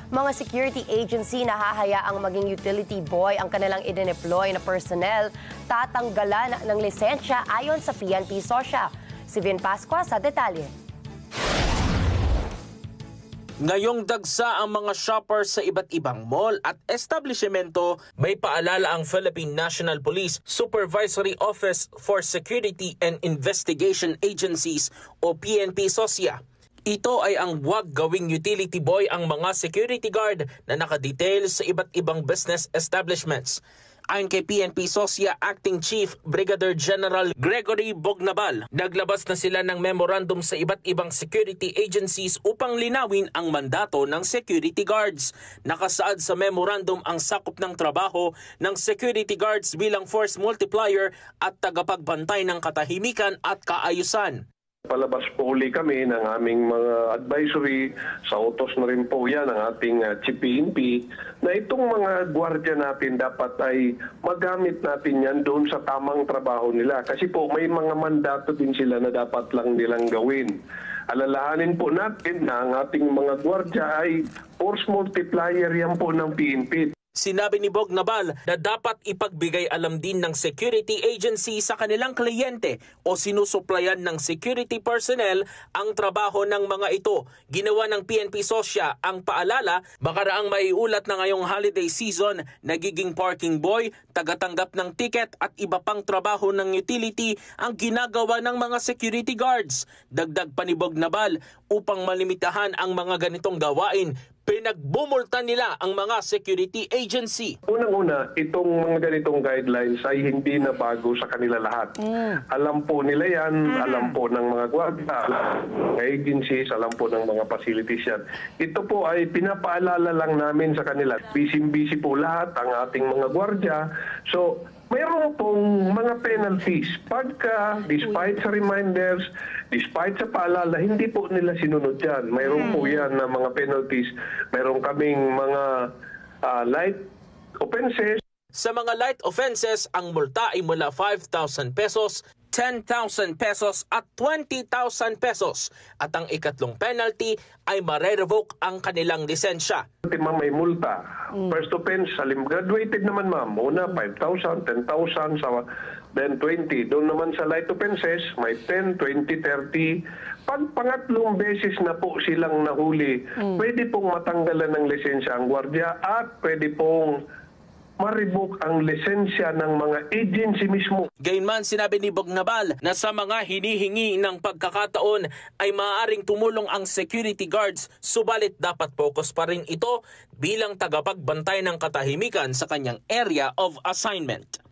Mga security agency na hahayaang maging utility boy ang kanilang idineploy na personnel, tatanggalan ng lisensya ayon sa PNP SOSYA. Si Vin Pascua sa detalye. Ngayong dagsa ang mga shoppers sa iba't ibang mall at establishmento, may paalala ang Philippine National Police Supervisory Office for Security and Investigation Agencies o PNP SOSYA. Ito ay ang huwag gawing utility boy ang mga security guard na nakadetail sa iba't ibang business establishments. Ayon kay PNP SOSYA Acting Chief Brigadier General Gregory Bognabal, naglabas na sila ng memorandum sa iba't ibang security agencies upang linawin ang mandato ng security guards. Nakasaad sa memorandum ang sakop ng trabaho ng security guards bilang force multiplier at tagapagbantay ng katahimikan at kaayusan. Palabas po uli kami ng aming mga advisory, sa utos na rin po yan ng ating Chief PNP, na itong mga gwardiya natin dapat ay magamit natin yan doon sa tamang trabaho nila. Kasi po may mga mandato din sila na dapat lang nilang gawin. Alalahanin po natin na ang ating mga gwardiya ay force multiplier yan po ng PNP. Sinabi ni Bognabal na dapat ipagbigay alam din ng security agency sa kanilang kliyente o sinusuplayan ng security personnel ang trabaho ng mga ito. Ginawa ng PNP SOSYA ang paalala, makaraang maiulat na ngayong holiday season, nagiging parking boy, tagatanggap ng ticket at iba pang trabaho ng utility ang ginagawa ng mga security guards. Dagdag pa ni Bognabal, upang malimitahan ang mga ganitong gawain, pinagbumulta nila ang mga security agency. Unang-una, itong mga ganitong guidelines ay hindi na bago sa kanila lahat. Alam po nila yan, alam po ng mga gwardiya, mga agencies, alam po ng mga facilities yan. Ito po ay pinapaalala lang namin sa kanila. Busy-busy po lahat ang ating mga gwardiya. So, mayroon pong mga penalties. Pagka, despite sa reminders, despite sa paalala, hindi po nila sinunod yan. Mayroon po yan na mga penalties. Mayroon kaming mga light offenses. Sa mga light offenses, ang multa ay mula 5,000 pesos, 10,000 pesos at 20,000 pesos. At ang ikatlong penalty ay mare-revoke ang kanilang lisensya. Ma'am, may multa. First offense, graduated naman ma'am. Una, 5,000, 10,000, then 20. Doon naman sa light offenses, may 10, 20, 30. Pag pangatlong beses na po silang nahuli, pwede pong matanggalan ng lisensya ang gwardiya at pwede pong ma-revoke ang lisensya ng mga agency mismo. Gayunman, sinabi ni Bognabal na sa mga hinihingi ng pagkakataon ay maaaring tumulong ang security guards, subalit dapat focus pa rin ito bilang tagapagbantay ng katahimikan sa kanyang area of assignment.